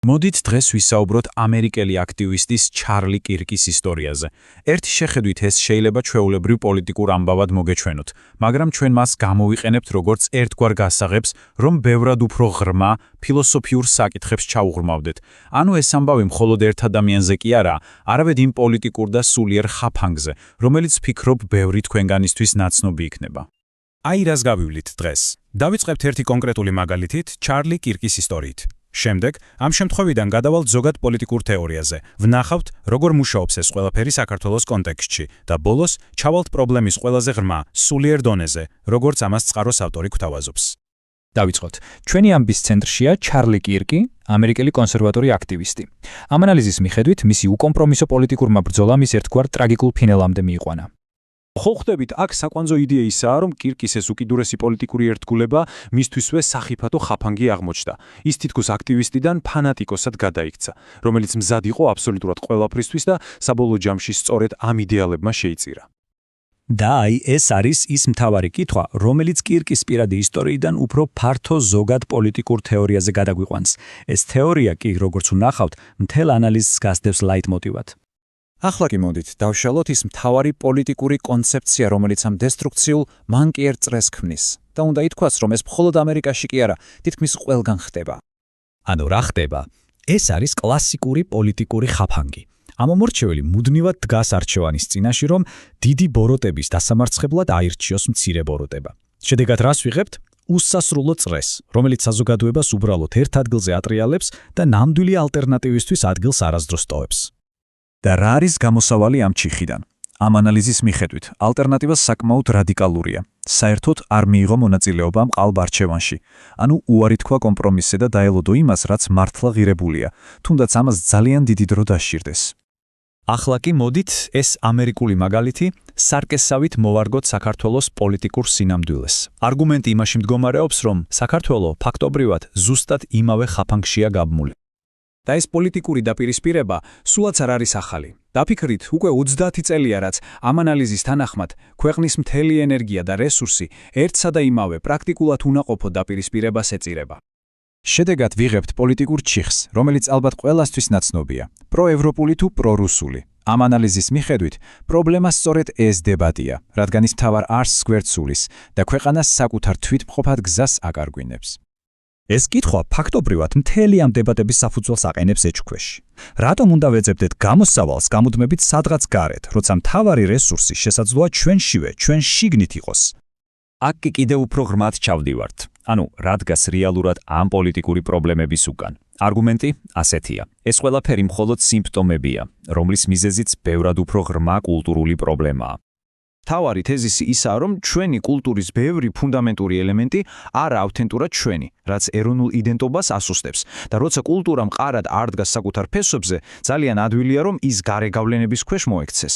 მოდით დღეს ვისაუბროთ ამერიკელი აქტივისტის ჩარლი კირკის ისტორიაზე. ერთი შეხედვით ეს შეიძლება ჩვეულებრივ პოლიტიკურ ამბავად მოგეჩვენოთ, მაგრამ ჩვენ მას გამოვიყენებთ როგორც ერთგვარ გასაღებს, რომ ბევრად უფრო ღრმა, ფილოსოფიურ საკითხებს ჩაუღრმავდეთ. ანუ ეს ამბავი მხოლოდ ერთ ადამიანზე კი არა, არამედ იმ პოლიტიკურ და სულიერ ხაფანგზე, რომელიც ვფიქრობ ბევრი თქვენგანისთვის ნაცნობი იქნება. აი რას გავივლით დღეს. დავიწყებთ ერთი კონკრეტული მაგალითით ჩარლი კირკის ისტორიით. შემდეგ, ამ შემთხვევიდან გადავალთ ზოგად პოლიტიკურ თეორიაზე. ვნახავთ, როგორ მუშაობს ეს ყველაფერი საქართველოს კონტექსტში და ბოლოს ჩავალთ პრობლემის ყველაზე ღრმა, სულიერ დონეზე, როგორც ამას წყაროს ავტორი გვთავაზობს. დავიწყოთ. ჩვენი ამბის ცენტრშია ჩარლი კირკი, ამერიკელი კონსერვატორი აქტივისტი. ამ ანალიზის მიხედვით, მისი უკომპრომისო პოლიტიკურმა ბრძოლამ ის ერთგვარ ტრაგიკულ ფინალამდე მიიყვანა. ხო ხვდებით, აქ საკვანძო იდეა ისაა, რომ კირკის ეს უკიდურესი პოლიტიკური ერთგულება მისთვისვე სახიფათო ხაფანგი აღმოჩნდა. ის თითქოს აქტივისტიდან ფანატიკოსად გადაიქცა, რომელიც მზად იყო აბსოლუტურად ყველაფრისთვის და საბოლოო ჯამში სწორედ ამ იდეალებმა შეიწირა. და აი ეს არის ის მთავარი კითხვა, რომელიც კირკის პირადი ისტორიიდან უფრო ფართო ზოგად პოლიტიკურ თეორიაზე გადაგვიყვანს. ეს თეორია კი, როგორც ვნახავთ, მთელ ანალიზს გასდევს ლაიტმოტივად. ახლა კი მოდით, დავშალოთ ის მთავარი პოლიტიკური კონცეფცია, რომელიც ამ დესტრუქციულ მანკიერ წრეს ქმნის. და უნდა ითქვას, რომ ეს მხოლოდ ამერიკაში კი არა, თითქმის ყველგან ხდება. ანუ რა ხდება? ეს არის კლასიკური პოლიტიკური ხაფანგი. ამომორჩეველი მუდმივად დგას არჩევანის წინაშე, რომ დიდი ბოროტების დასამარცხებლად აირჩიოს მცირე ბოროტება. შედეგად რას ვიღებთ? უსასრულო წრეს, რომელიც საზოგადოებას უბრალოდ ერთ ადგილზე ატრიალებს და ნამდვილი ალტერნატივისთვის ადგილს არასდროს ტოვებს. და რა არის გამოსავალი ამ ჩიხიდან? ამ ანალიზის მიხედვით, ალტერნატივა საკმაოდ რადიკალურია. საერთოდ არ მიიღო მონაწილეობა მყალბ არჩევანში. ანუ უარი თქვა კომპრომისზე და დაელოდო იმას, რაც მართლა ღირებულია, თუნდაც ამას ძალიან დიდი დრო დასჭირდეს. ახლა კი მოდით ეს ამერიკული მაგალითი სარკესავით მოვარგოთ საქართველოს პოლიტიკურ სინამდვილეს. არგუმენტი იმაში მდგომარეობს, რომ საქართველო ფაქტობრივად ზუსტად იმავე ხაფანგშია გაბმული. და ეს პოლიტიკური დაპირისპირება სულაც არ არის ახალი. დაფიქრით, უკვე 30 წელია, რაც ამ ანალიზის თანახმად ქვეყნის მთელი ენერგია და რესურსი ერთსა და იმავე პრაქტიკულად უნაყოფო დაპირისპირებას ეწირება. შედეგად ვიღებთ პოლიტიკურ ჩიხს, რომელიც ალბათ ყველასთვის ნაცნობია, პროევროპული თუ პრორუსული. ამ ანალიზის მიხედვით, პრობლემა სწორედ ეს დებატია, რადგან ის მთავარ არსს გვერდსულის და ქვეყანას საკუთარ თვითმყოფად გზას აკარგვინებს. ეს კითხვა ფაქტობრივად მთელი ამ დებატების საფუძველს აყენებს ეჭქვეში. რატომ უნდა ვეძებდეთ გამოსავალს გამუდმებით სადღაც გარეთ, როცა მთავარი რესურსი შესაძლოა ჩვენშივე, ჩვენ შიგნით იყოს? აქ კი კიდევ უფრო ღრმად ჩავდივართ. ანუ, რა დგას რეალურად ამ პოლიტიკური პრობლემების უკან? არგუმენტი ასეთია. ეს ყველაფერი მხოლოდ სიმპტომებია, რომლის მიზეზიც ბევრად უფრო ღრმა კულტურული პრობლემაა. თავარი თეზისი ისაა, რომ ჩვენი კულტურის ბევრი ფუნდამენტური ელემენტი არა ავთენტურად ჩვენი, რაც ეროვნულ იდენტობას ასუსტებს და როცა კულტურა მყარად არ დგას საკუთარ ფესვებზე, ძალიან ადვილია, რომ ის გარე გავლენების ქვეშ მოექცეს.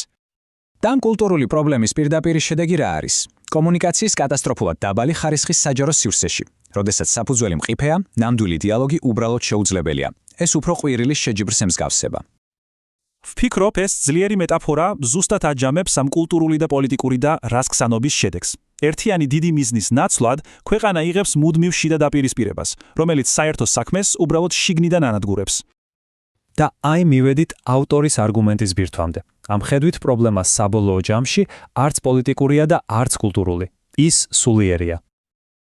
და ამ კულტურული პრობლემის პირდაპირი შედეგი რა არის? კომუნიკაციის კატასტროფულად დაბალი ხარისხის საჯარო სივრცეში, როდესაც საფუძველი მყიფეა, ნამდვილი დიალოგი უბრალოდ შეუძლებელია. ეს უფრო ყვირილის შეჯიბრს ემსგავსება. ვფიქრობ, ეს ძლიერი მეტაფორა ზუსტად აჯამებს ამ კულტურული და პოლიტიკური და რასკსანობის შედეგს. ერთიანი დიდი მიზნის ნაცვლად ქვეყანა იღებს მუდმივ შიდა დაპირისპირებას, რომელიც საერთო საქმეს უბრალოდ შიგნიდან ანადგურებს. და აი მივედით ავტორის არგუმენტის ბირთვამდე. ამ ხედვით პრობლემა საბოლოო ჯამში არც პოლიტიკურია და არც კულტურული. ის სულიერია.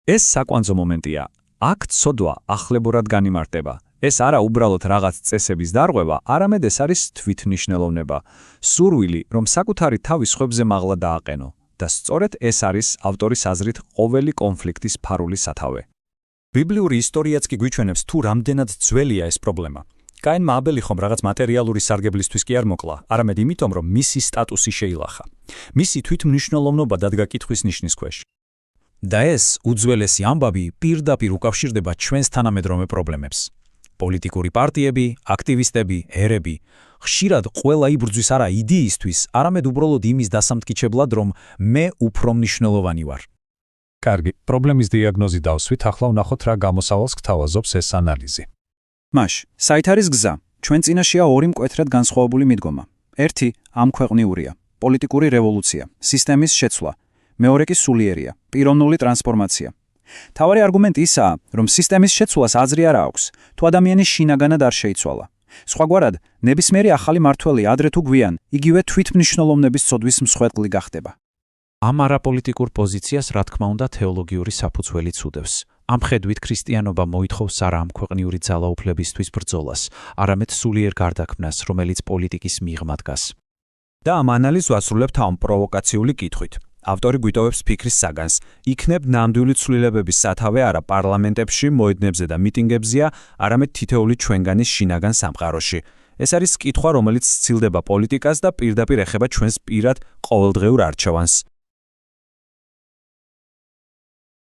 ეს საკვანძო მომენტია. აქ ცოდვა ახლებურად განიმარტება. ეს არა უბრალოდ რაღაც წესების დარღვევა, არამედ ეს არის თვითმნიშნელოვნება. სურვილი, რომ საკუთარი თავი სხვებზე მაღლა დააყენო. და სწორედ ეს არის ავტორის აზრით ყოველი კონფლიქტის ფარული სათავე. ბიბლიური ისტორიაც კი გვიჩვენებს თუ რამდენად ძველია ეს პრობლემა. კაინმა აბელი ხომ რაღაც მატერიალური სარგებლისთვის კი არ მოკლა, არამედ იმიტომ, რომ მისი სტატუსი შეილახა. მისი თვითმნიშნელოვნობა დადგა კითხვის ნიშნის ქვეშ. და ეს უძველესი ამბავი პირდაპირ უკავშირდება ჩვენს თანამედროვე პრობლემებს. პოლიტიკური პარტიები, აქტივისტები, ერები ხშირად ყველა იბრძვის არა იდეისთვის, არამედ უბრალოდ იმის დასამტკიცებლად, რომ მე უფრო მნიშვნელოვანი ვარ. კარგი, პრობლემის დიაგნოზი დავსვით, ახლა ვნახოთ რა გამოსავალს გთავაზობს ეს ანალიზი. მაშ, საით არის გზა? ჩვენ წინაშეა ორი მკვეთრად განსხვავებული მიდგომა. ერთი ამ ქვეყნიურია, პოლიტიკური რევოლუცია, სისტემის შეცვლა. მეორე კი სულიერია, პიროვნული ტრანსფორმაცია. თავარი არგუმენტი ისაა, რომ სისტემის შეცვლას აზრი არ აქვს, თუ ადამიანის შინაგანად არ შეიცვალა. სხვაგვარად, ნებისმიერი ახალი მართველი ადრე თუ გვიან, იგივე თვითმნიშნულოვნების ცოდვის მსხვერპლი გახდება. ამ არაპოლიტიკურ პოზიციას, რა თქმა უნდა, თეოლოგიური საფუძველიც უდევს. ამ ხედვით ქრისტიანობა მოითხოვს არა ამ ქვეყნიური ძალაუფლებისთვის ბრძოლას, არამედ სულიერ გარდაქმნას, რომელიც პოლიტიკის მიღმა დგას. და ამ ანალიზს ვასრულებთ ამ პროვოკაციული კითხვით. ავტორი გვიტოვებს ფიქრის საგანს, იქნებ ნამდვილი ცვლილებების სათავე არა პარლამენტებში, მოედნებზე და მიტინგებზეა, არამედ თითოეული ჩვენგანის შინაგან სამყაროში. ეს არის კითხვა, რომელიც სცილდება პოლიტიკას და პირდაპირ ეხება ჩვენს პირად ყოველდღიურ არჩევანს.